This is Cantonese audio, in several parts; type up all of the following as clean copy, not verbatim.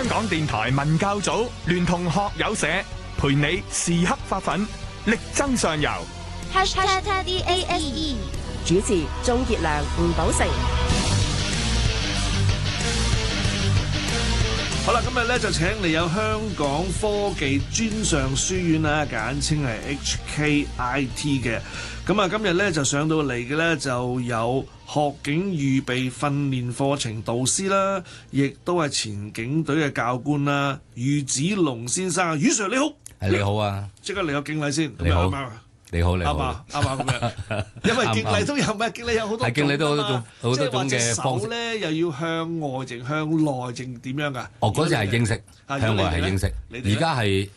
香港電台文教組聯同學友社，陪你時刻發奮，力爭上游。#DASE 主持鍾傑良、吳寶成。好啦，今日咧就請嚟有香港科技專上書院啦，簡稱係 HKIT 嘅。咁啊，今日咧就上到嚟嘅咧就有學警預備訓練課程導師啦，亦都係前警隊嘅教官啦，余子龍先生。余 Sir 你好，你好啊，即刻嚟個敬禮先。你好，你好，你好，啱咁樣。因為敬禮都有咩？敬禮有好多種，敬禮都好多種嘅方式。手咧又要向外定向內定點樣㗎？嗰陣係英式，向外係英式，而家係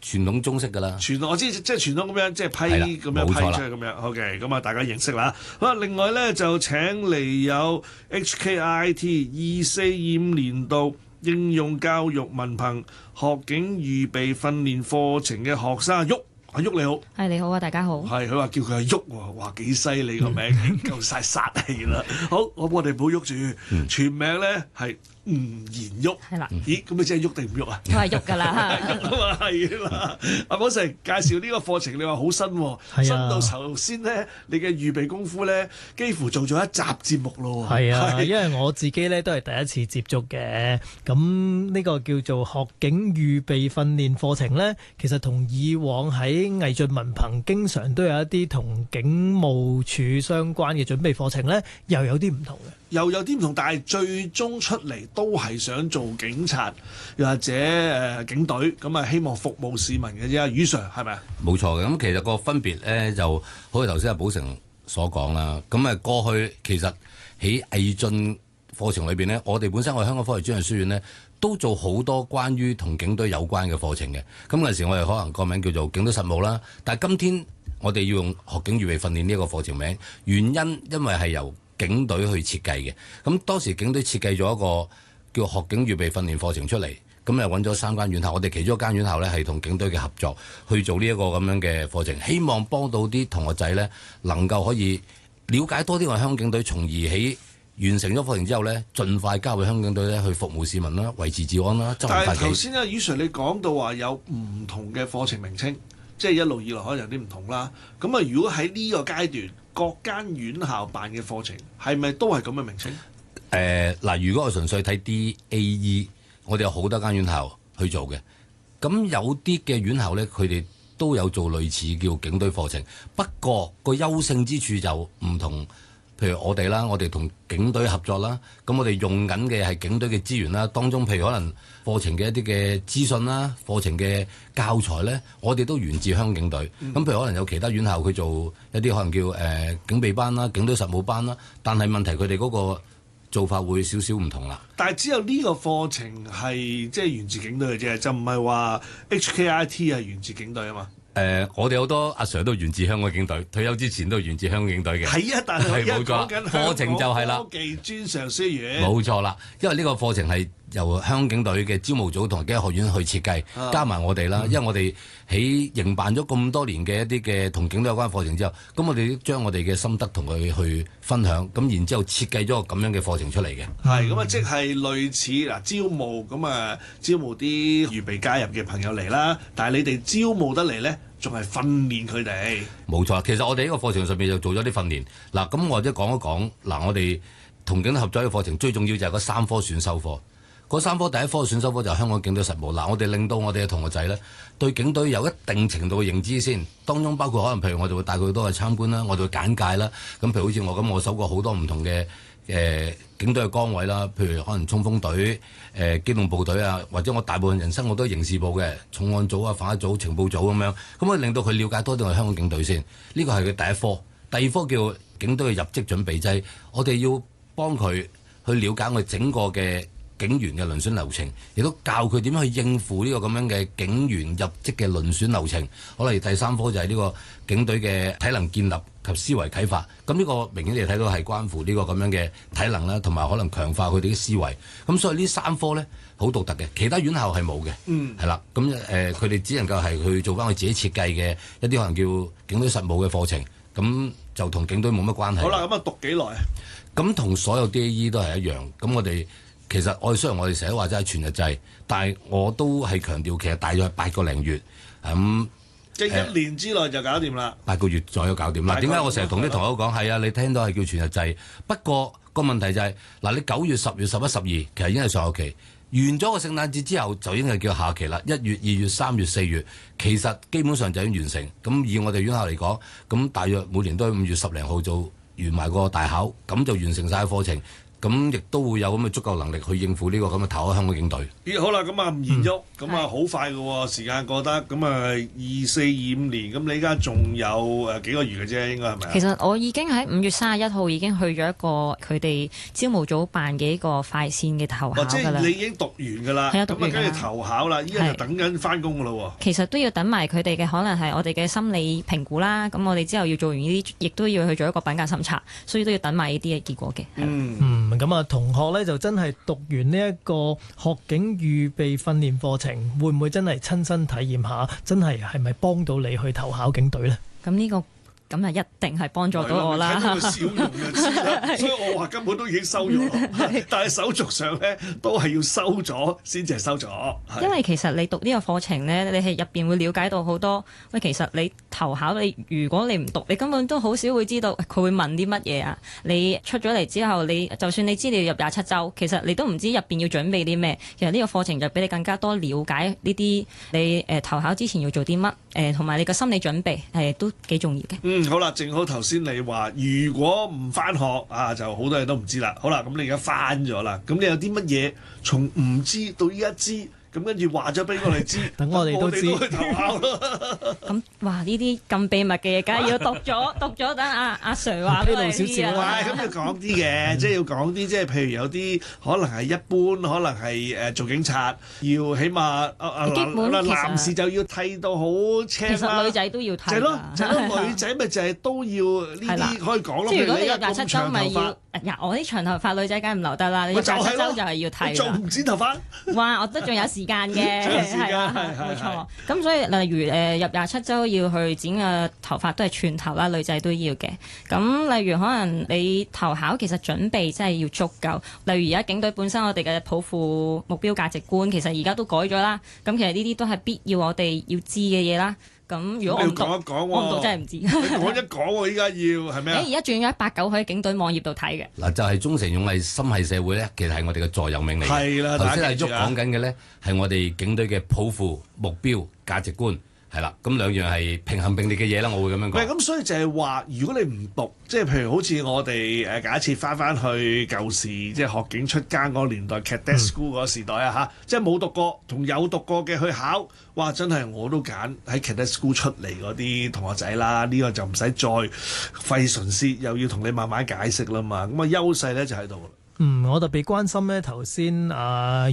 傳統中式㗎啦。我知即係傳統咁樣，即係批咁樣批出嚟咁樣。OK， 咁啊大家認識啦。好啦，另外咧就請嚟有 HKIT 2425年度應用教育文憑學警預備訓練課程嘅學生郁。阿郁你好，係你好啊，大家好。係佢話叫佢阿郁喎，哇幾犀利個名，已經夠晒殺氣啦。好，我哋唔好郁住，全名咧係吳彥郁。係啦。咦，咁你真係郁定唔郁啊？都係郁㗎啦。郁啊嘛，係啦。阿寶成介紹呢個課程，你話好新喎，新到頭先咧，你嘅預備功夫咧，幾乎做咗一集節目咯。係啊，因為我自己咧都係第一次接觸嘅。咁呢個叫做學警預備訓練課程咧，其實同以往喺毅進文憑經常都有一啲同警務處相關嘅準備課程咧，又有啲唔同嘅。又有啲唔同，但係最終出嚟都係想做警察，又或者警隊，咁啊希望服務市民嘅啫。余 Sir 係咪啊？冇錯嘅，咁其實個分別咧就好似頭先阿寶成所講啦。咁啊過去其實喺毅進課程裏邊咧，我哋本身我哋香港科技專上書院咧都做好多關於同警隊有關嘅課程嘅。咁嗰陣時我哋可能個名叫做警隊實務啦，但係今天我哋要用學警預備訓練呢一個課程名，原因為係由警隊去設計嘅。咁當時警隊設計咗一個叫學警預備訓練課程出嚟，咁又揾咗3間院校，我哋其中一間院校咧係同警隊嘅合作去做呢一個咁樣嘅課程，希望幫到啲同學仔咧能夠可以了解多啲我哋香港警隊，從而喺完成咗課程之後咧，盡快加入香港警隊咧去服務市民啦、維持治安啦、執行法紀。但係頭先啊，余 Sir 你講到話有唔同嘅課程名稱，即係一路以來可能有啲唔同啦。咁啊，如果喺呢個階段，各間院校辦嘅課程係咪都係咁嘅名稱？嗱，如果我純粹睇 DAE， 我哋有好多間院校去做嘅。咁有啲嘅院校咧，佢哋都有做類似叫警隊課程，不過個優勝之處就唔同。譬如我哋啦，我哋同警隊合作啦，咁我哋用緊嘅係警隊嘅資源啦，當中譬如可能課程嘅一啲嘅資訊啦，課程嘅教材咧，我哋都源自香港警隊。咁譬如可能有其他院校佢做一啲可能叫警備班啦、警隊實務班啦，但係問題佢哋嗰個做法會少少唔同啦。但係只有呢個課程係即係源自警隊嘅啫，就唔係話 HKIT 係源自警隊啊嘛。我哋好多阿 Sir 都源自香港警隊，退休之前都源自香港警隊嘅。係啊，但係而家講緊課程就係啦，科技專上書院。冇錯啦，因為呢個課程係由香港警隊嘅招募組同警學院去設計，加埋我哋啦。因為我哋喺營辦咗咁多年嘅一啲嘅同警隊有關課程之後，咁我哋將我哋嘅心得同佢去分享，咁然之後設計咗個咁樣嘅課程出嚟嘅。係咁啊，即係類似嗱招募咁啊，招募啲預備加入嘅朋友嚟啦。但係你哋招募得嚟咧，仲係訓練佢哋。冇錯，其實我哋呢個課程上面就做咗啲訓練。嗱，咁我或者講一講嗱，我哋同警隊合作嘅課程最重要就係嗰3科選修科。嗰3科第一科選修科就係香港警隊實務。嗱，我哋令到我哋嘅同學仔咧對警隊有一定程度嘅認知先，當中包括可能譬如我哋會帶佢多去參觀啦，我哋會簡介啦。咁譬如好似我咁，我搜過好多唔同嘅警隊嘅崗位啦，譬如可能衝鋒隊、機動部隊啊，或者我大部分人生我都係刑事部嘅重案組啊、犯罪組、情報組咁樣，咁我令到佢了解多啲我哋香港警隊先。呢個係佢第一科。第二科叫警隊嘅入職準備制，我哋要幫佢去了解我哋整個嘅警員嘅遴選流程，亦都教佢點樣去應付呢個咁樣嘅警員入職嘅遴選流程。可能第3科就係呢個警隊嘅體能建立及思維啟發。咁呢個明顯你睇到係關乎呢個咁樣嘅體能啦，同埋可能強化佢哋啲思維。咁所以呢3科咧好獨特嘅，其他院校係冇嘅。係啦，咁佢哋只能夠係去做翻佢自己設計嘅一啲可能叫警隊實務嘅課程。咁就同警隊冇乜關係。好啦，咁啊讀幾耐啊？咁同所有 DAE 都係一樣。咁我哋其實雖然我哋成日話齋係全日制，但係我都係強調其實大約係8個零月咁。即係1年之內就搞掂啦，8個月左右搞掂啦。點解我成日同啲同學講係啊？你聽到係叫全日制，不過個問題就係嗱，你9月、10月、11、12其實已經係上學期，完咗個聖誕節之後就已經係叫下期啦。1月、2月、3月、4月，其實基本上就已經完成。咁以我哋院校嚟講，咁大約每年都係5月10零號就完埋個大考，咁就完成晒課程。咁亦都會有咁嘅足夠能力去應付呢個咁嘅頭號香港警隊。咦，好啦，咁啊吳彥旭，咁啊好快嘅喎，時間過得，咁啊24、25年，咁你而家仲有幾個月嘅啫，應該係咪啊？其實我已經喺5月31號已經去咗一個佢哋招募組辦嘅一個快線嘅投考即㗎啦。係你已經讀完㗎啦，係啊，讀完㗎啦。咁啊跟住投考啦，依家就等緊翻工㗎咯喎。其實都要等埋佢哋嘅可能係我哋嘅心理評估啦。咁我哋之後要做完呢啲，亦都要去做一個品格審查，所以都要等埋呢啲嘅結果嘅。咁啊同學咧就真係讀完呢一個學警預備訓練課程，會唔會真係親身體驗下？真係咪幫到你去投考警隊呢？咁呢個咁啊，一定係幫助到我啦。睇到佢笑容就知啦，所以我話根本都已經收咗，但係手續上咧都係要收咗先至係收咗。因為其實你讀呢個課程咧，你係入邊會了解到好多。喂，其實你投考你，如果你唔讀，你根本都好少會知道佢會問啲乜嘢啊。你出咗嚟之後，你就算你知你要入27週，其實你都唔知入邊要準備啲咩。其實呢個課程就俾你更加多了解呢啲你投考之前要做啲乜，同埋你個心理準備係都幾重要嘅。好啦，正好頭先你話，如果唔翻學啊，就好多嘢都唔知啦。好啦，咁你而家翻咗啦，咁你有啲乜嘢從唔知到依家知？咁跟住話咗俾我哋知，等我哋都知，我哋都去投考咯。咁哇，呢啲咁秘密嘅嘢，梗係要讀咗，等阿 Sir 話俾我哋知啊。咁要講啲嘅，即係要講啲，即係譬如有啲可能係一般，可能係做警察，要起碼男士就要剃到好青啦。其實女仔都要剃。就係咯，女仔咪就係都要呢啲可以講咯。即係如果你有27週咪要，我啲長頭髮女仔梗係唔留得啦。你27週就係要剃啦。做唔剪頭髮？哇！我都仲有時間嘅，係啦，冇錯。咁所以例如入27週要去剪嘅頭髮都係寸頭啦，女仔都要嘅。咁例如可能你投考其實準備真係要足夠。例如而家警隊本身我哋嘅抱負目標價值觀其實而家都改咗啦。咁其實呢啲都係必要我哋要知嘅嘢啦。咁如果我唔讀，我唔讀真係唔知。你講一講喎，依家要係咩？而家轉咗189喺警隊網頁度睇嘅。嗱，就係忠誠勇毅心繫社會咧，其實係我哋嘅座右銘嚟嘅。係啦，頭先阿旭講緊嘅咧係我哋警隊嘅抱負目標價值觀。係啦，咁兩樣係平衡並列嘅嘢啦，我會咁樣講。咁所以就係話，如果你唔讀，即係譬如好似我哋假設翻去舊時，即係學警出更嗰個年代 cadet school 嗰個時代啊嚇，即係冇讀過同有讀過嘅去考，哇！真係我都揀喺 cadet school 出嚟嗰啲同學仔啦，呢個就唔使再費唇舌，又要同你慢慢解釋啦嘛，咁啊優勢咧就喺度啦。我特別關心呢頭先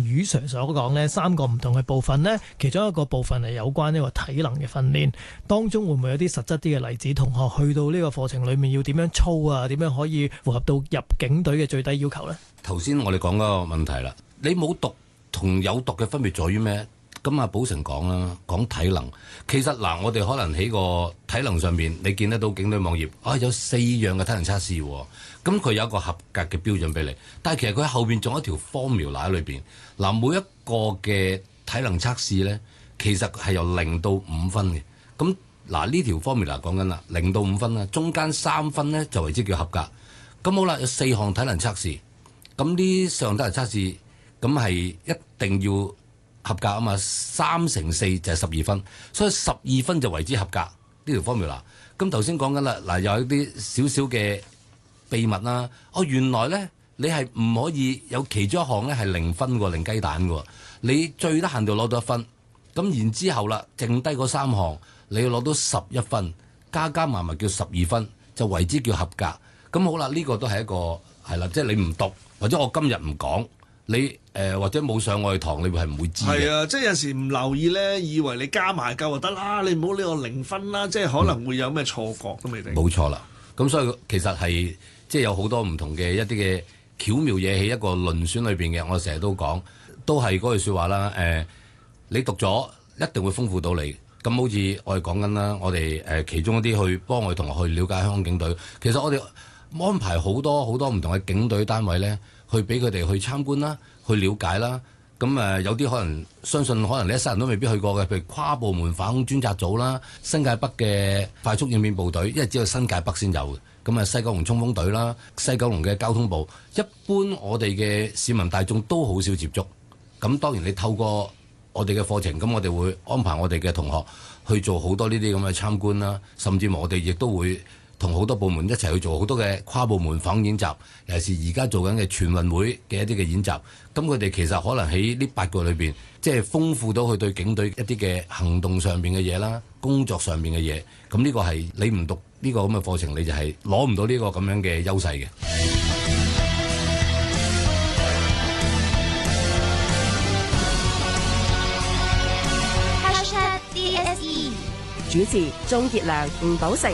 余 Sir 所講呢3個唔同嘅部分呢，其中一個部分係有關呢個體能嘅訓練，當中會唔會有啲實質啲嘅例子？同學去到呢個課程裏面要點樣操啊？點樣可以符合到入警隊嘅最低要求呢？頭先我哋講嗰個問題啦，你冇讀同有讀嘅分別在於咩？咁寶成講啦，講體能，其實嗱，我哋可能喺個體能上面，你見得到警隊網頁有4樣嘅體能測試喎，咁佢有一個合格嘅標準俾你，但係其實佢後邊仲有一條 formula 喺裏邊，嗱，每一個嘅體能測試咧，其實係由0到5分嘅，咁嗱呢條 formula 講緊啦，0到5分啦，中間3分咧就為之叫合格，咁好啦，有4項體能測試，咁呢4項體能測試，咁係一定要合格啊嘛，3乘4就係12分，所以12分就為之合格呢條 formula。咁頭先講緊啦，嗱有一啲少少嘅秘密啦。原來咧你係唔可以有其中一項咧係0分喎，零雞蛋喎。你最得閒就攞到1分，咁然之後啦，剩低嗰3項你要攞到11分，加埋叫12分，就為之叫合格。咁好啦，呢個都係一個係啦，即係你唔讀或者我今日唔講。你或者冇上我嘅堂，你係唔會知嘅。係啊，即係有時唔留意咧，以為你加埋夠就得啦，你唔好理我0分啦，即係可能會有咩錯覺都未定。冇錯啦，咁所以其實係即係有好多唔同嘅一啲嘅巧妙嘢喺一個遴選裏邊嘅。我成日都講，都係嗰句説話啦。你讀咗一定會豐富到你。咁好似我哋講緊啦，我哋其中一啲去幫我哋同學去了解香港警隊。其實我哋安排好多唔同嘅警隊單位咧。去俾佢哋去參觀啦，去了解啦。咁有啲可能相信可能你一世人都未必去過嘅，譬如跨部門反恐專責組啦，新界北嘅快速應變部隊，因為只有新界北先有嘅。咁西九龍衝鋒隊啦，西九龍嘅交通部，一般我哋嘅市民大眾都好少接觸。咁當然你透過我哋嘅課程，咁我哋會安排我哋嘅同學去做好多呢啲咁嘅參觀啦，甚至乎我哋亦都會同好多部門一齊去做好多嘅跨部門反恐演習，尤其是而家做緊嘅全運會嘅一啲嘅演習。咁佢哋其實可能喺呢8個月裏邊，即係豐富到佢對警隊一啲嘅行動上邊嘅嘢啦，工作上邊嘅嘢。咁呢個係你唔讀呢個咁嘅課程，你就係攞唔到呢個咁樣嘅優勢嘅。#DSE 主持鍾傑良、吳寶成。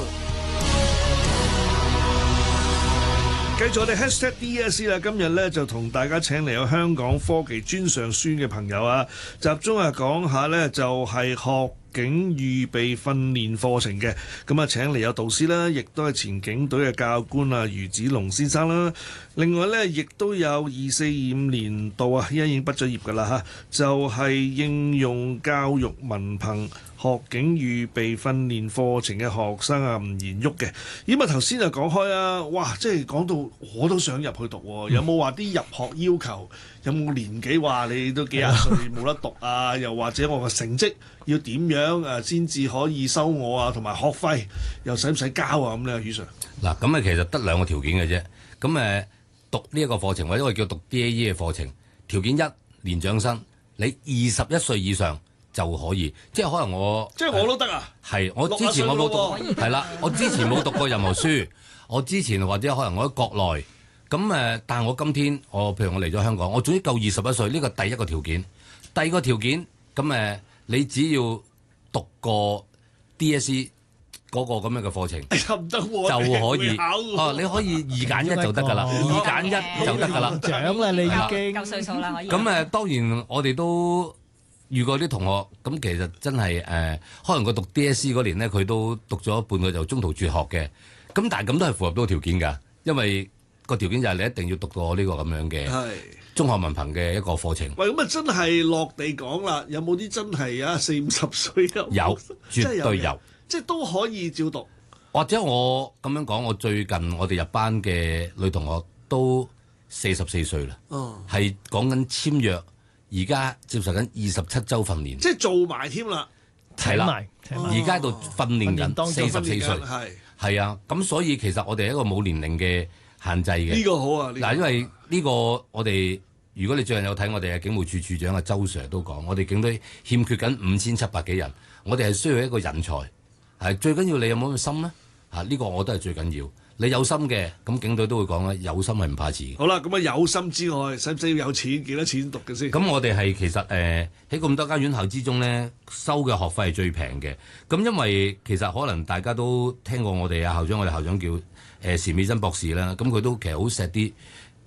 繼續我哋 #DSE 啦，今日咧就同大家請嚟有香港科技專上書院嘅朋友啊，集中講下咧就係學警預備訓練課程嘅。咁啊請嚟有導師啦，亦都係前警隊嘅教官啊余子龍先生啦。另外咧亦都有24-25年度啊，依家已經畢咗業噶啦嚇，就係應用教育文憑學警預備訓練課程嘅學生啊，吳延旭嘅。咁啊頭先就講開啊，哇！即係講到我都想入去讀喎，有冇話啲入學要求？有冇年紀話你都幾廿歲冇得讀啊？又或者我個成績要點樣先至可以收我啊？同埋學費又使唔使交啊？咁咧，余 Sir。嗱，咁其實得2個條件嘅啫。咁讀呢一個課程或者我叫讀 DAE 嘅課程，條件一年長生，你21歲以上就可以，即係可能我都得啊。係我之前我冇讀係啦，我之前冇讀過任何書，我之前或者可能我喺國內咁但係我今天譬如我嚟咗香港，我總之夠21歲，呢個第一個條件。第二個條件咁你只要讀過 DSE 嗰個咁樣嘅課程就可以你可以2揀1就得㗎啦，2揀1就得㗎啦。獎啦，你已經夠歲數啦，可以。咁當然我哋都遇過啲同學，咁其實真係可能佢讀 DSE 嗰年咧，佢都讀咗一半，佢就中途輟學嘅。咁但係咁都係符合到條件㗎，因為個條件就係你一定要讀過呢個咁樣嘅中學文憑嘅一個課程。喂，咁啊真係落地講啦，有冇啲真係40-50歲有，絕對有。即係都可以照讀，或者我咁樣講，我最近我哋入班嘅女同學都44歲啦，係講緊簽約，而家接受緊27週訓練，即係做埋添啦，係啦，而家喺度訓練緊44歲，係啊，咁所以其實我哋係一個冇年齡嘅限制嘅，呢個好啊，嗱，因為呢個我哋如果你最近有睇我哋嘅警務處處長周 Sir 都講，我哋警隊欠缺緊5700幾人，我哋係需要一個人才。係最緊要你有冇咁嘅心咧？呢個我都係最緊要。你有心嘅，咁警隊都會講啦，有心係唔怕遲。好啦，咁有心之外，使唔使要有錢？幾多錢讀嘅先？咁我哋係其實喺咁多間院校之中咧，收嘅學費係最平嘅。咁因為其實可能大家都聽過我哋校長，我哋校長叫時美珍博士啦。咁佢都其實好錫啲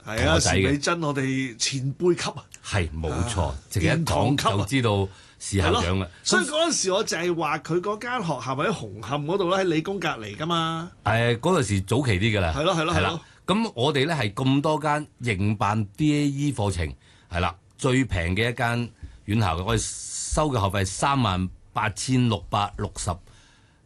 同學仔嘅。時美珍我哋前輩級啊。係冇錯，直接一講就知道。是校長啦，所以嗰陣時我就係話佢嗰間學校喺紅磡嗰度咧，喺理工隔離噶嘛。嗰陣時早期啲㗎啦。係啦。咁我哋咧係咁多間營辦 DAE 課程，係啦，最平嘅一間院校，我哋收嘅學費係38,660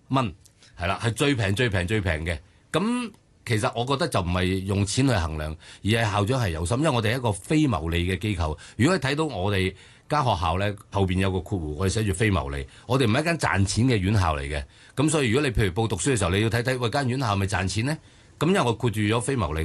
蚊，係啦，係最平嘅。咁其實我覺得就唔係用錢去衡量，而係校長係有心，因為我哋係一個非牟利嘅機構。如果你睇到我哋間學校咧後邊有個括弧，我哋寫住非牟利，我哋唔係一間賺錢嘅院校嚟嘅。咁所以如果你譬如報讀書嘅時候，你要睇睇喂間院校係咪賺錢呢？咁因為我括住咗非牟利，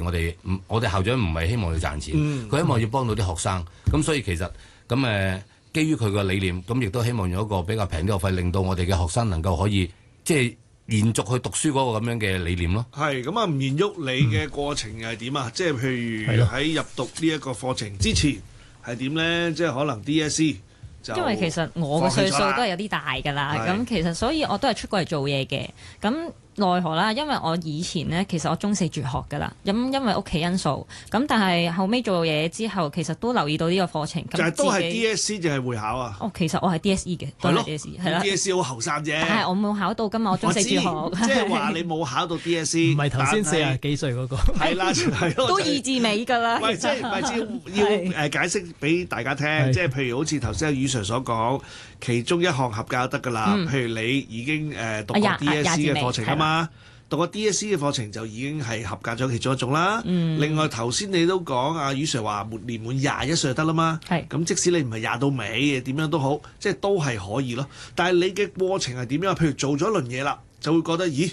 我哋校長唔係希望你賺錢，佢希望要幫到啲學生。咁所以其實咁基於佢個理念，咁亦都希望用一個比較平啲學費，令到我哋嘅學生能夠可以即係連續去讀書嗰個咁樣嘅理念咯。係咁啊，吳延旭，你嘅過程係點啊？即係譬如喺入讀呢一個課程之前。係點咧？即係可能 DSE 就因為其實我嘅歲數都係有啲大㗎啦，咁其實所以我都係出過嚟做嘢嘅。咁奈何啦，因為我以前呢，其實我中四絕學㗎啦，咁因為屋企因素，咁但係後尾做嘢之後，其實都留意到呢個課程，就係都係自己 DSE 定係會考啊？哦，其實我係 DSE 嘅，都係 DSE 係啦。DSE 好後生啫，但係我冇考到㗎嘛，我中四絕學，我知即係話你冇考到 DSE，唔係頭先40幾歲嗰個，係啦，係咯，都二字尾㗎啦。喂，即係要解釋俾大家聽，即係譬如好似頭先阿雨 Sir 所講，其中一項合格就得㗎啦。譬如你已經讀過 DSE 嘅課程啊嘛。讀個 DSE 嘅課程就已經係合格咗其中一種啦。另外頭先你都講阿雨 Sir 話年滿21歲就得啦嘛。咁即使你唔係廿到尾，點樣都好，即係都係可以咯。但係你嘅過程係點樣？譬如做咗一輪嘢啦，就會覺得咦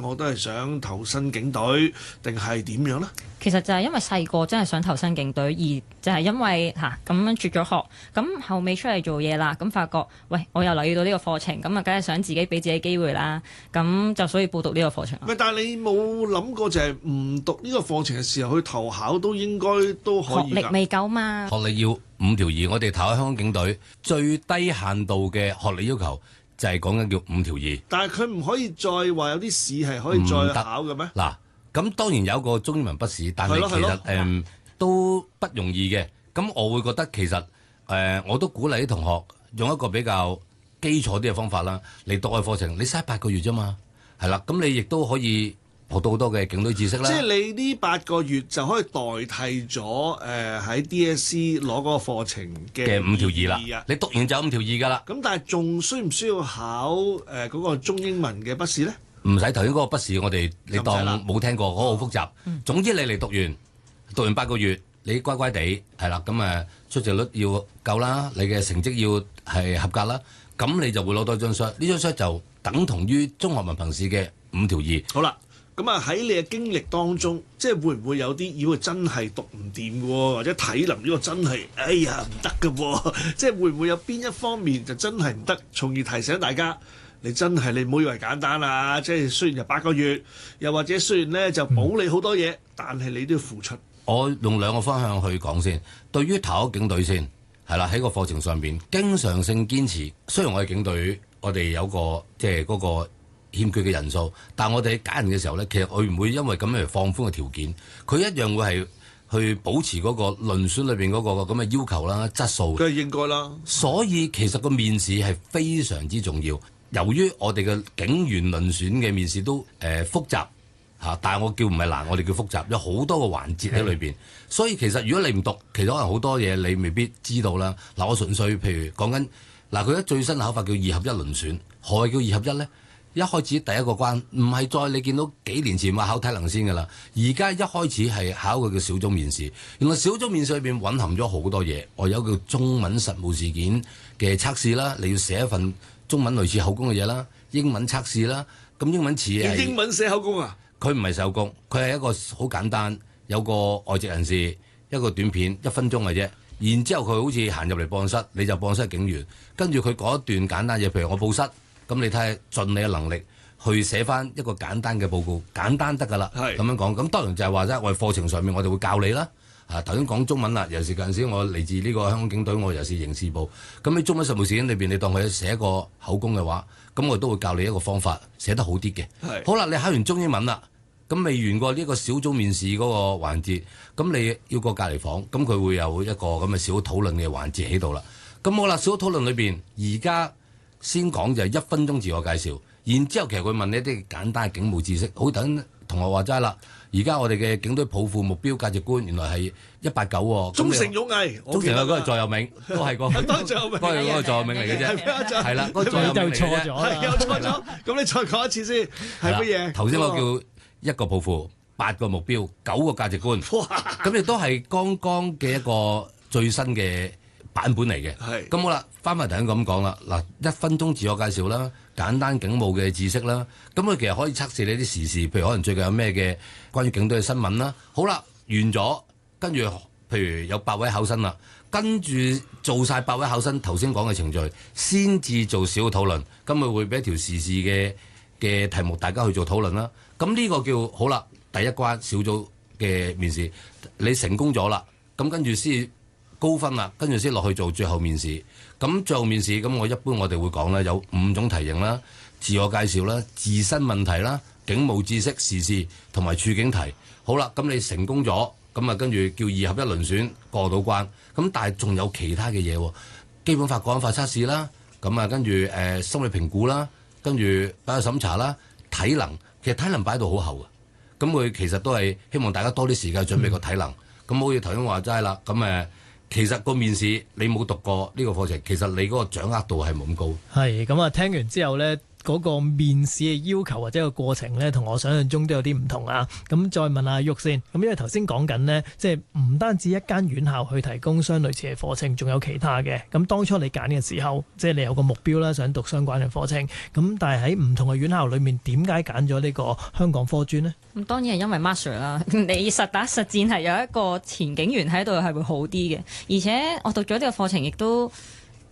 我都係想投身警隊，定係點樣呢？其實就係因為細個真係想投身警隊，而就係因為咁樣絕咗學，咁後尾出嚟做嘢啦，咁發覺喂，我又留意到呢個課程，咁啊梗係想自己俾自己機會啦，咁就所以報讀呢個課程。但係你冇諗過就係唔讀呢個課程嘅時候去投考都應該都可以㗎。學歷未夠嘛？學歷要5條2，我哋投喺香港警隊最低限度嘅學歷要求就係講緊叫5條2。但係佢唔可以再話有啲試係可以再考嘅咩？嗱。咁當然有個中英文筆試，但係其實都不容易嘅。咁我會覺得其實我都鼓勵啲同學用一個比較基礎啲嘅方法啦嚟讀嘅課程。你嘥8個月啫嘛，係啦。咁你亦都可以學到好多嘅警隊知識啦。即係你呢8個月就可以代替咗喺 DSE 攞嗰個課程嘅5條2啦。你讀完就5條2㗎啦。咁但係仲需唔需要考嗰個中英文嘅筆試咧？唔使，頭先嗰個筆試你當冇聽過，嗰個好複雜。總之你嚟讀完8個月，你乖乖地係啦，咁出席率要夠啦，你嘅成績要係合格啦，咁你就會攞到張 cert。呢張 cert 就等同於中學文憑試嘅5條2。好啦，咁喺你嘅經歷當中，即係會唔會有啲如果真係讀唔掂嘅喎，或者體能呢個真係唔得嘅喎，即係會唔會有邊一方面就真係唔得，從而提醒大家？你真係你唔好以為簡單啊！即係雖然就8個月，又或者雖然咧就保你好多嘢，但係你都要付出。我用2個方向去講先。對於投考警隊先係啦，喺個課程上邊經常性堅持。雖然我係警隊，我哋有個即係嗰個欠缺嘅人數，但我哋喺揀人嘅時候咧，其實佢唔會因為咁樣嚟放寬嘅條件，佢一樣會係去保持嗰個遴選裏邊嗰個咁嘅要求啦、質素。梗係應該啦。所以其實個面試係非常之重要。由於我哋嘅警員遴選嘅面試都複雜但係我叫唔係難，我哋叫複雜，有好多個環節喺裏邊。所以其實如果你唔讀，其實可能好多嘢你未必知道啦。我純粹譬如講緊佢而家最新考法叫2合1遴選，何謂叫2合1呢？一開始第一個關唔係再你見到幾年前話考體能先㗎啦，而家一開始係考佢嘅小組面試。原來小組面試裏邊蘊含咗好多嘢，我有叫中文實務事件嘅測試啦，你要寫一份中文類似口供嘅嘢啦，英文測試啦，咁英文似係英文寫口供啊？佢唔係寫口供，佢係一個好簡單，有個外籍人士一個短片1分鐘嘅啫，然之後佢好似行入嚟報案室，你就報案室警員，跟住佢講一段簡單嘢，譬如我報失，咁你睇下盡你嘅能力去寫翻一個簡單嘅報告，簡單得㗎啦，咁樣講。咁當然就係話啫，我哋課程上面我哋會教你啦。頭先講中文啦，尤其是近時我嚟自呢個香港警隊，我又是刑事部。咁喺中文實務事件裏邊，你當佢寫一個口供嘅話，咁我都會教你一個方法，寫得好啲嘅。好啦，你考完中英文啦，咁未完過呢個小組面試嗰個環節，咁你要過隔離房，咁佢會有一個咁嘅小討論嘅環節喺度啦。咁好啦，小討論裏邊，而家先講就係1分鐘自我介紹，然之後其實佢問你一啲簡單嘅警務知識，好等同學話齋啦。而家我哋嘅警隊抱負目標價值觀原來係189喎。忠誠勇毅，忠誠勇毅嗰個座右銘都係個，都係嗰個座右銘嚟嘅啫。係啦，個座右銘嚟嘅啫。係又錯咗。咁你再講一次先，係乜嘢？頭先我叫1個抱負，8個目標，9個價值觀。咁亦都係剛剛嘅一個最新嘅版本嚟嘅。係。咁好啦，翻返頭先咁講啦。嗱，1分鐘自我介紹啦。簡單警務嘅知識啦，咁佢其實可以測試你啲時事，譬如可能最近有咩嘅關於警隊嘅新聞啦。好啦，完咗，跟住譬如有8位考生啦，跟住做晒8位考生頭先講嘅程序，先至做小討論。咁佢會俾一條時事嘅題目，大家去做討論啦。咁呢個叫好啦，第一關小組嘅面試，你成功咗啦，咁跟住先高分啦，跟住先落去做最後面試。咁最後面試，咁我一般我哋會講咧，有5種題型啦，自我介紹啦，自身問題啦，警務知識、時事同埋處境題。好啦，咁你成功咗，咁啊跟住叫2合1輪選過到關。咁但係仲有其他嘅嘢喎，基本法、國安法測試啦，咁啊跟住心理評估啦，跟住擺去審查啦，體能其實體能擺到好後嘅。咁佢其實都係希望大家多啲時間準備個體能。咁好似頭先話齋啦，咁其實個面試你冇讀過呢個課程，其實你嗰個掌握度係冇咁高。係咁啊！聽完之後呢，嗰個面試嘅要求或者個過程呢，同我想象中都有啲唔同啊！咁再問阿旭先，咁因為頭先講緊呢，即係唔單止一間院校去提供相類似嘅課程，仲有其他嘅。咁當初你揀嘅時候，即係你有個目標啦，想讀相關嘅課程。咁但係喺唔同嘅院校裏面，點解揀咗呢個香港科專呢？咁當然係因為 Master 啦，你實打實戰係有一個前景源喺度，係會好啲嘅。而且我讀咗呢個課程，亦都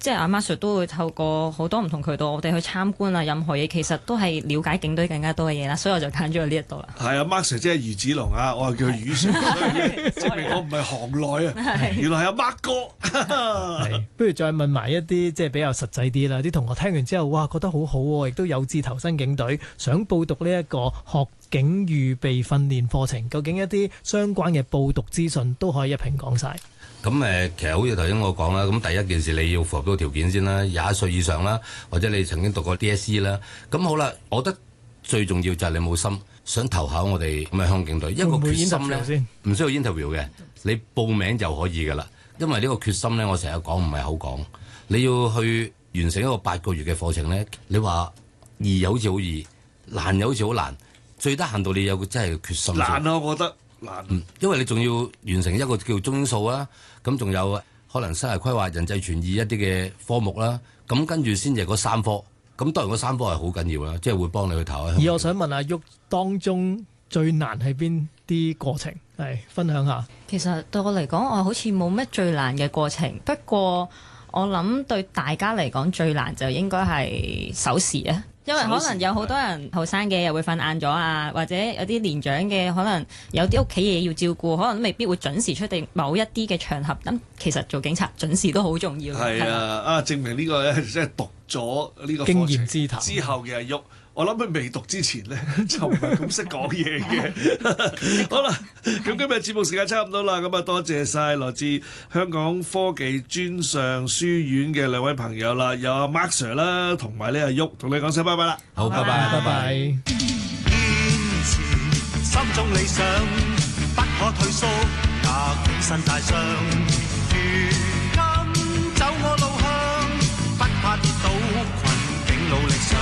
即係阿 Master 都會透過好多唔同渠道，我哋去參觀啊，任何嘢其實都係了解警隊更加多嘅嘢啦。所以我就揀咗呢一度啦。係啊，Master 即係余子龍啊，我係叫佢余 Sir，證明我唔係行內啊。原來係阿 Mark 哥。不如再問埋一啲即係比較實際啲啦。啲同學聽完之後，哇，覺得好好喎，亦都有志投身警隊，想報讀呢一個學警預備訓練課程。究竟一啲相關嘅報讀資訊都可以一併講晒。咁其實好似頭先我講啦，咁第一件事你要符合到條件先啦，21歲以上啦，或者你曾經讀過 DSE 啦。咁好啦，我覺得最重要就係你冇心想投考我哋咁嘅香港警隊，一個決心咧唔需要 interview 嘅，你報名就可以噶啦。因為呢個決心咧，我成日講唔係口講，你要去完成一個8個月嘅課程咧，你話易又好似好易，難又好似好難，最低限度你有個真係決心。難啊，我覺得。因為你仲要完成一個叫中英數啦，咁仲有可能生涯規劃、人際傳意一啲嘅科目啦，咁跟住先至係嗰3科，咁當然嗰3科係好緊要啦，即係會幫你去投。而我想問阿旭，當中最難係邊啲過程？係分享下。其實對我嚟講，我好似冇咩最難嘅過程，不過我諗對大家嚟講最難就應該係守時啊。因為可能有好多人後生嘅又會瞓晏咗啊，或者有啲年長嘅可能有啲屋企嘢要照顧，可能都未必會準時出定某一啲嘅場合。咁其實做警察準時都好重要。係啊，證明呢個咧即係讀咗呢個經驗之談之後嘅阿旭。我諗佢未讀之前咧就唔係咁識講嘢嘅。好啦，咁今日節目時間差唔多啦，咁啊多謝晒來自香港科技專上書院嘅2位朋友啦，有阿 Mark Sir 啦，同埋呢阿旭，同你講聲拜拜啦。好，拜拜，拜拜。堅持心中理想，不可退縮，也孤身帶傷。如今走我路向，不怕跌倒，困境努力上。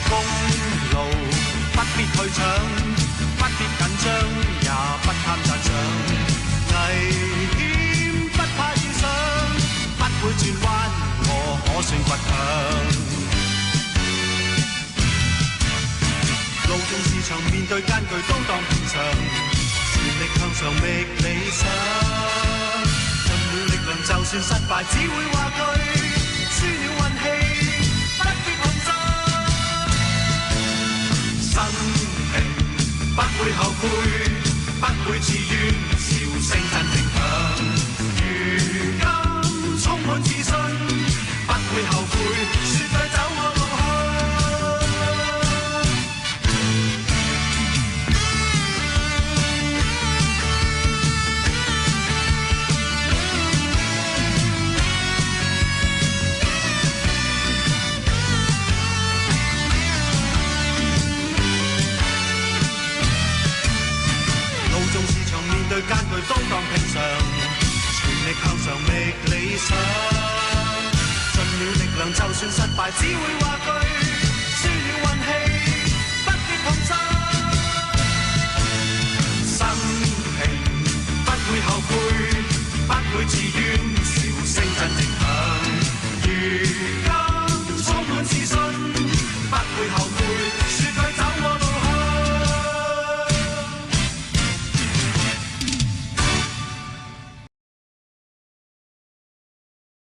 公路不必去搶，不必緊張，也不貪讚賞。危險不怕遇上，不會轉彎，我可算倔強。路縱是長，面對艱巨都當平常，全力向上覓理想。盡了力量，就算失敗，只會話句輸了運氣，不必痛心。生命不會後悔，不會自怨，笑聲真正響。如今充滿自信，不會後悔，絕對走我路向。對艱巨都當平常，全力向上覓理想。盡了力量，就算失敗，只會話句輸了運氣，不必痛心。生平不會後悔，不會自怨。